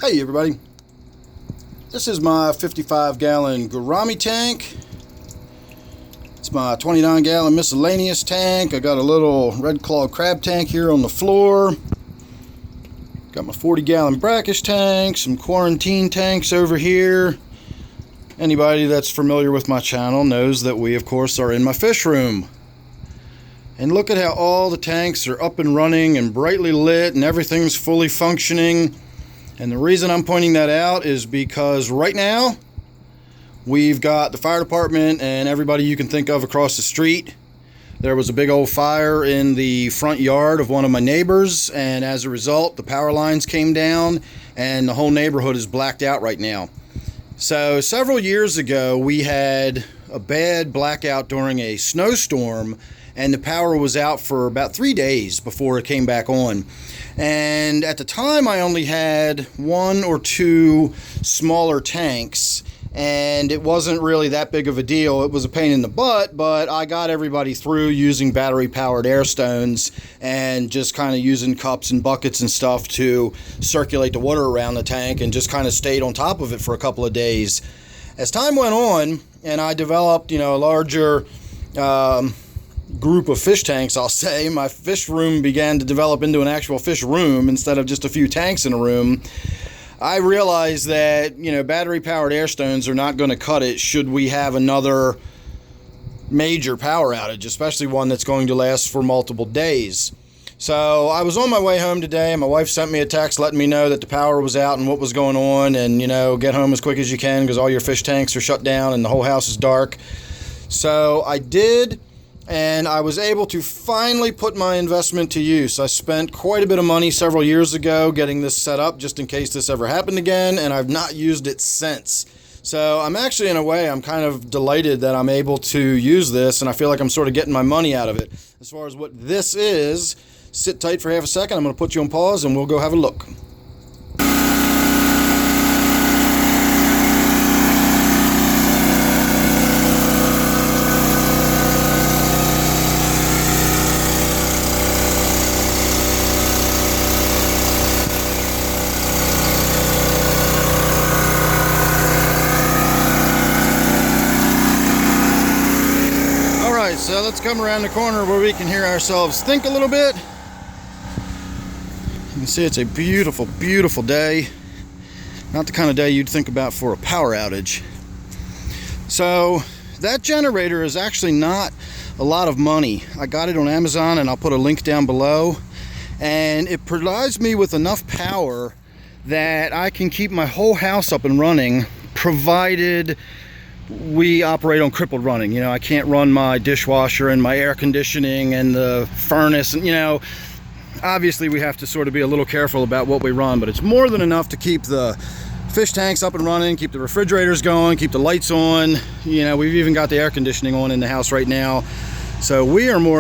Hey everybody, this is my 55-gallon gourami tank. It's my 29-gallon miscellaneous tank. I got a little red claw crab tank here on the floor. Got my 40-gallon brackish tank, some quarantine tanks over here. Anybody that's familiar with my channel knows that we of course are in my fish room. And look at how all the tanks are up and running and brightly lit and everything's fully functioning. And the reason I'm pointing that out is because right now we've got the fire department and everybody you can think of across the street. There was a big old fire in the front yard of one of my neighbors, and as a result the power lines came down and the whole neighborhood is blacked out right now. So several years ago we had a bad blackout during a snowstorm, and the power was out for about 3 days before it came back on. And at the time I only had 1 or 2 smaller tanks, and it wasn't really that big of a deal. It was a pain in the butt, but I got everybody through using battery powered air stones and just kind of using cups and buckets and stuff to circulate the water around the tank, and just kind of stayed on top of it for a couple of days. As time went on and I developed, a larger group of fish tanks, I'll say, my fish room began to develop into an actual fish room instead of just a few tanks in a room. I realized that, battery powered air stones are not going to cut it should we have another major power outage, especially one that's going to last for multiple days. So I was on my way home today and my wife sent me a text letting me know that the power was out and what was going on, and get home as quick as you can because all your fish tanks are shut down and the whole house is dark. So I did, and I was able to finally put my investment to use. I spent quite a bit of money several years ago getting this set up just in case this ever happened again, and I've not used it since. So I'm actually, in a way, I'm kind of delighted that I'm able to use this, and I feel like I'm sort of getting my money out of it. As far as what this is, sit tight for half a second. I'm going to put you on pause and we'll go have a look. So let's come around the corner where we can hear ourselves think a little bit. You can see it's a beautiful, beautiful day. Not the kind of day you'd think about for a power outage. So that generator is actually not a lot of money. I got it on Amazon and I'll put a link down below. And it provides me with enough power that I can keep my whole house up and running, provided we operate on crippled running. I can't run my dishwasher and my air conditioning and the furnace, and obviously we have to sort of be a little careful about what we run, but it's more than enough to keep the fish tanks up and running, keep the refrigerators going, keep the lights on. We've even got the air conditioning on in the house right now. So we are more